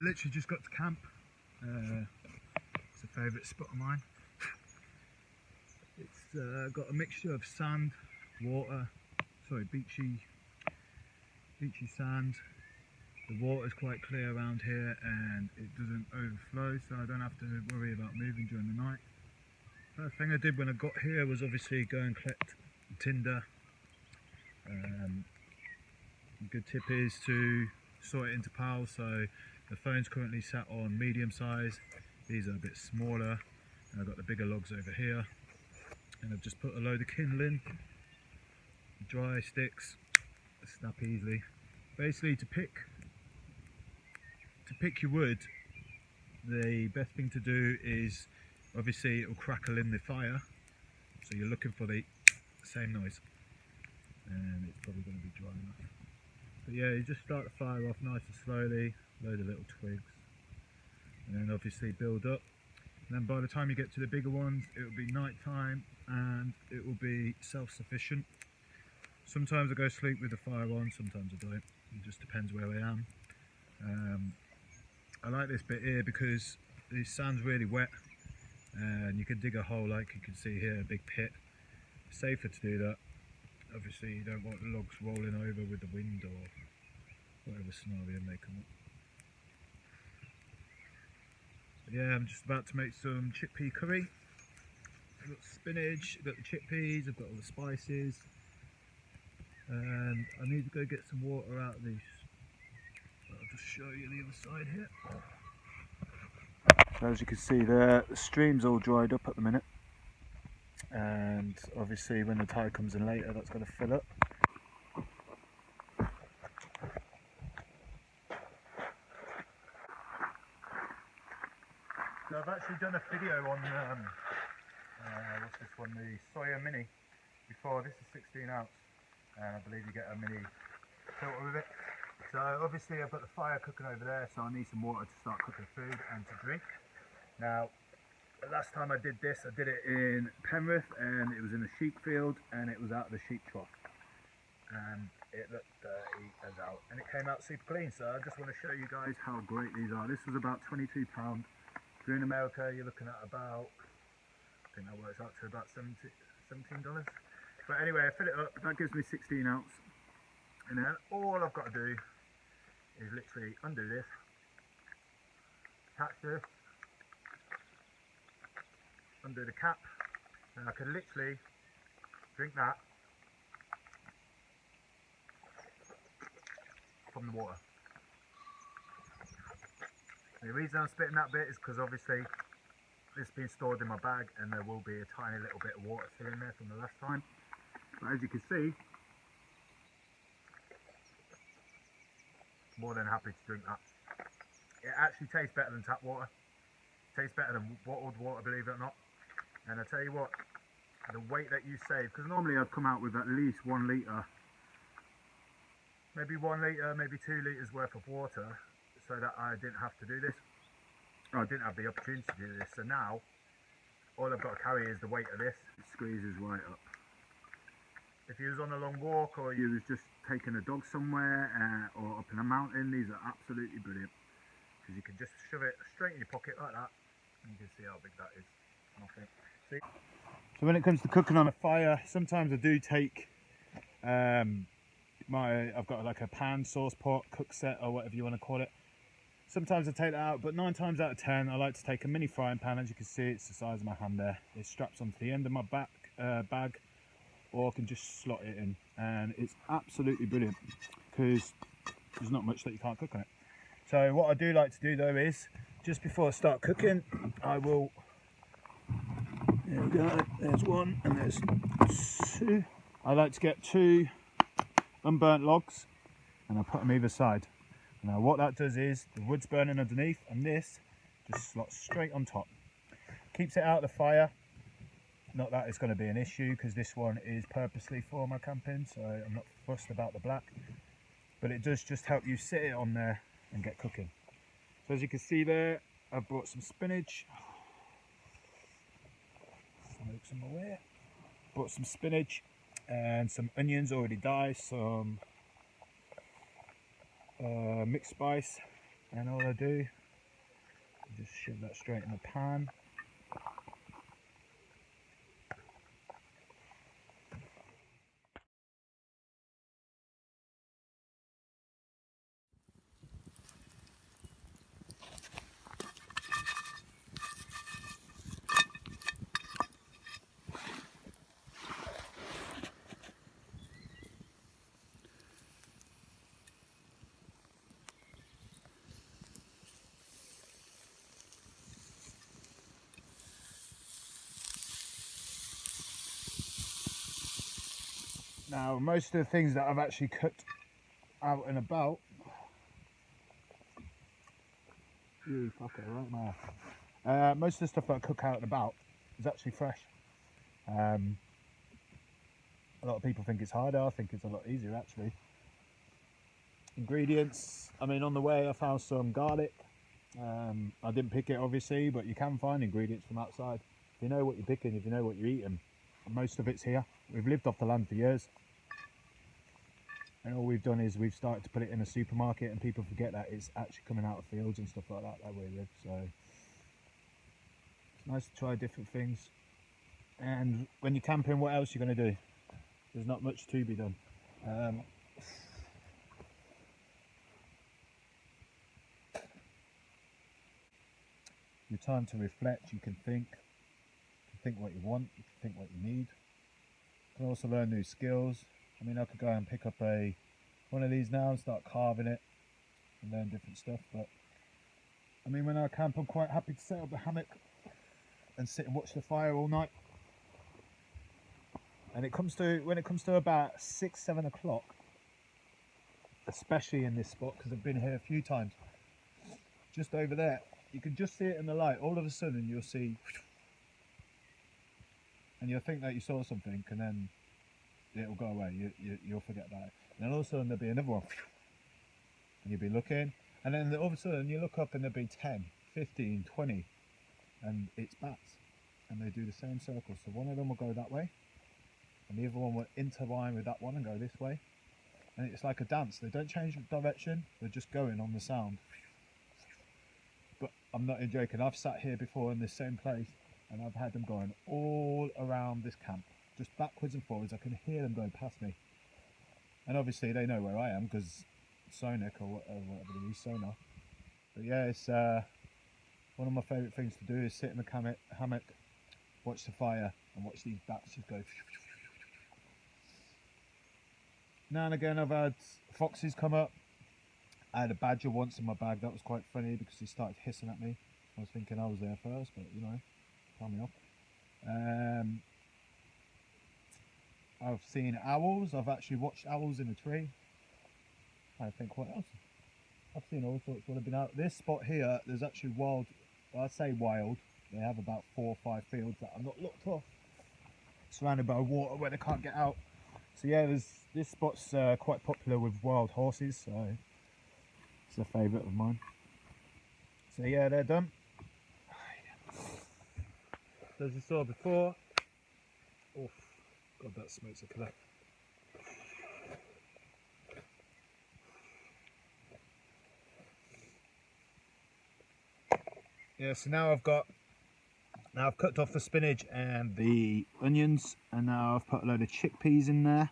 Literally just got to camp. It's a favourite spot of mine. It's got a mixture of sand, water, beachy sand. The water's quite clear around here and it doesn't overflow, so I don't have to worry about moving during the night. First thing I did when I got here was obviously go and collect tinder. A good tip is to sort it into piles. So the phone's currently sat on medium size. These are a bit smaller. And I've got the bigger logs over here. And I've just put a load of kindling, dry sticks, snap easily. Basically to pick your wood, the best thing to do is, obviously it'll crackle in the fire, so you're looking for the same noise, and it's probably going to be dry enough. But yeah, you just start the fire off nice and slowly, load of little twigs, and then obviously build up. And then by the time you get to the bigger ones, it will be night time and it will be self-sufficient. Sometimes I go sleep with the fire on, sometimes I don't. It just depends where I am. I like this bit here because the sand's really wet and you can dig a hole, like you can see here, a big pit. It's safer to do that. Obviously you don't want the logs rolling over with the wind or whatever scenario may come up. But yeah, I'm just about to make some chickpea curry. I've got spinach, I've got the chickpeas, I've got all the spices, and I need to go get some water out of these. I'll just show you the other side here. So as you can see there, the stream's all dried up at the minute, and obviously when the tide comes in later, that's going to fill up. So I've actually done a video on what's this one, the Soya Mini before. This is 16 ounce, and I believe you get a mini filter with it. So obviously I've got the fire cooking over there, so I need some water to start cooking food and to drink. Now, the last time I did this, I did it in Penrith, and it was in a sheep field, and it was out of the sheep trough. And it looked dirty as out, and it came out super clean. So I just want to show you guys how great these are. This was about £22. If you're in America, you're looking at about, I think that works out to about $17. But anyway, I fill it up, that gives me 16 ounce. And then all I've got to do is literally undo this, attach this, undo the cap, and I can literally drink that from the water. The reason I'm splitting that bit is because obviously this is being stored in my bag and there will be a tiny little bit of water still in there from the last time. But as you can see, more than happy to drink that. It actually tastes better than tap water. It tastes better than bottled water, believe it or not. And I tell you what, the weight that you save, because normally I'd come out with at least 1 litre, maybe 1 litre, maybe 2 litres worth of water, so that I didn't have to do this. I didn't have the opportunity to do this. So now, all I've got to carry is the weight of this. It squeezes right up. If you was on a long walk, or you was just taking a dog somewhere, or up in a mountain, these are absolutely brilliant. Because you can just shove it straight in your pocket like that, and you can see how big that is. Nothing. See? So when it comes to cooking on a fire, sometimes I do take I've got like a pan, sauce pot, cook set, or whatever you want to call it. Sometimes I take that out, but 9 times out of 10 I like to take a mini frying pan. As you can see, it's the size of my hand there. It straps onto the end of my bag, or I can just slot it in, and it's absolutely brilliant because there's not much that you can't cook on it. So what I do like to do though is, just before I start cooking, I will, there we go, there's 1 and there's 2. I like to get 2 unburnt logs and I put them either side. Now what that does is, the wood's burning underneath and this just slots straight on top. Keeps it out of the fire. Not that it's going to be an issue, because this one is purposely for my camping, so I'm not fussed about the black. But it does just help you sit it on there and get cooking. So as you can see there, I've brought some spinach. Smoke some away. Brought some spinach and some onions already diced, some mixed spice, And all I do is just shove that straight in the pan. Now, most of the things that I've actually cooked out and about, you fucker, right now. Most of the stuff that I cook out and about is actually fresh. A lot of people think it's harder. I think it's a lot easier actually. Ingredients, I mean, on the way I found some garlic. I didn't pick it obviously, but you can find ingredients from outside. If you know what you're picking, if you know what you're eating, most of it's here. We've lived off the land for years. And all we've done is we've started to put it in a supermarket, and people forget that it's actually coming out of fields and stuff like that where we live. So it's nice to try different things. And when you're camping, what else are you going to do? There's not much to be done. Your time to reflect. You can think what you want, you can think what you need. You can also learn new skills. I mean, I could go and pick up one of these now and start carving it and learn different stuff. But I mean, when I camp, I'm quite happy to set up a hammock and sit and watch the fire all night. And when it comes to about 6-7 o'clock, especially in this spot, because I've been here a few times, just over there, you can just see it in the light. All of a sudden you'll see, and you'll think that you saw something, and then it'll go away. You'll forget about it. And then all of a sudden there'll be another one, and you'll be looking, and then all of a sudden you look up and there'll be 10, 15, 20, and it's bats, and they do the same circle. So one of them will go that way, and the other one will intertwine with that one and go this way. And it's like a dance. They don't change direction, they're just going on the sound. But I'm not joking, I've sat here before in this same place, and I've had them going all around this camp, just backwards and forwards. I can hear them going past me. And obviously they know where I am, because Sonic or whatever they use, sonar. But yeah, it's one of my favourite things to do is sit in the hammock, watch the fire, and watch these bats just go. Now and again I've had foxes come up. I had a badger once in my bag. That was quite funny because he started hissing at me. I was thinking I was there first, but you know, tell me off. I've seen owls. I've actually watched owls in a tree. I think what else? I've seen all sorts when I've been out. This spot here, there's actually wild, well, I say wild, they have about 4 or 5 fields that are not looked off, surrounded by water where they can't get out. So yeah, this spot's quite popular with wild horses, so it's a favourite of mine. So yeah, they're done. So as you saw before, oh god, that smoke's a killer. Yeah, so now I've cooked off the spinach and the onions, and now I've put a load of chickpeas in there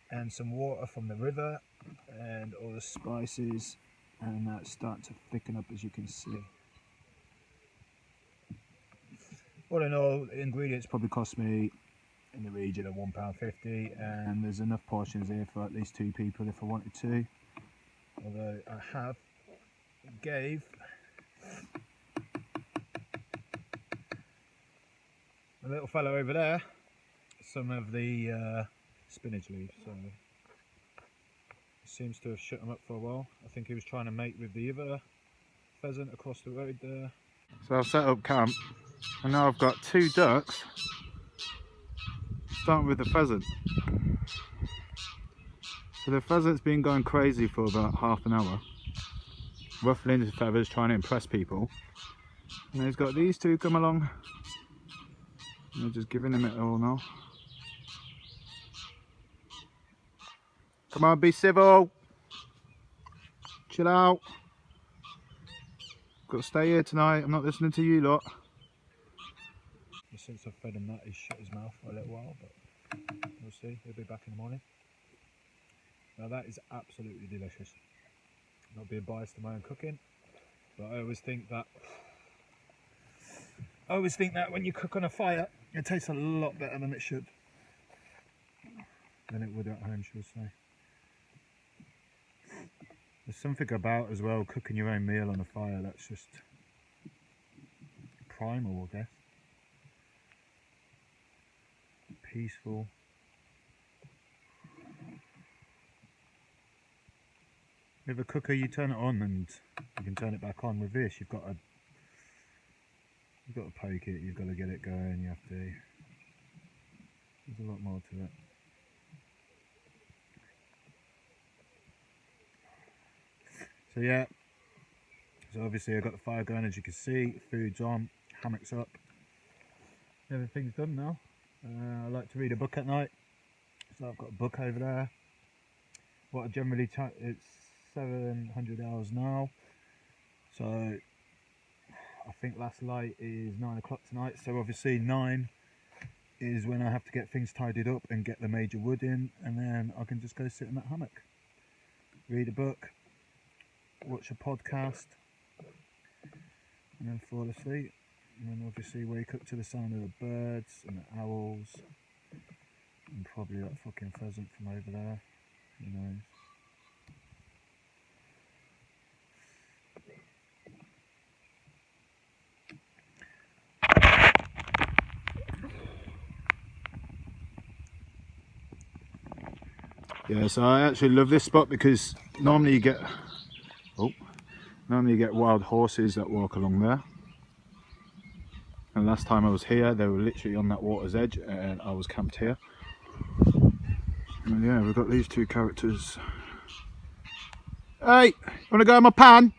and some water from the river and all the spices, and that's starting to thicken up, as you can see. All in all, the ingredients probably cost me in the region of £1.50, and there's enough portions here for at least 2 people if I wanted to, although I gave a little fellow over there some of the spinach leaves, so he seems to have shut him up for a while. I think he was trying to mate with the other pheasant across the road there. So I've set up camp, and now I've got 2 ducks, starting with the pheasant. So the pheasant's been going crazy for about half an hour, ruffling his feathers, trying to impress people. And he's got these 2 come along, and they're just giving him it all now. Come on, be civil. Chill out. got to stay here tonight. I'm not listening to you lot. Since I've fed him that, he's shut his mouth for a little while, but we'll see. He'll be back in the morning. Now that is absolutely delicious. Not being biased to my own cooking, but I always think that when you cook on a fire, it tastes a lot better than it should. Than it would at home, shall I say. There's something about as well cooking your own meal on a fire that's just primal, I guess. Peaceful. With a cooker, you turn it on and you can turn it back on. With this, you've got to poke it. You've got to get it going. You have to. There's a lot more to it. So yeah. So obviously I've got the fire going, as you can see. Food's on. Hammock's up. Everything's done now. I like to read a book at night, so I've got a book over there. What I generally it's 700 hours now, so I think last light is 9 o'clock tonight. So obviously 9 is when I have to get things tidied up and get the major wood in, and then I can just go sit in that hammock, read a book, watch a podcast, and then fall asleep. And then obviously wake up to the sound of the birds and the owls and probably that fucking pheasant from over there, who knows. Yeah, so I actually love this spot because normally you get wild horses that walk along there. And last time I was here, they were literally on that water's edge, and I was camped here. And yeah, we've got these two characters. Hey, you want to go in my pan?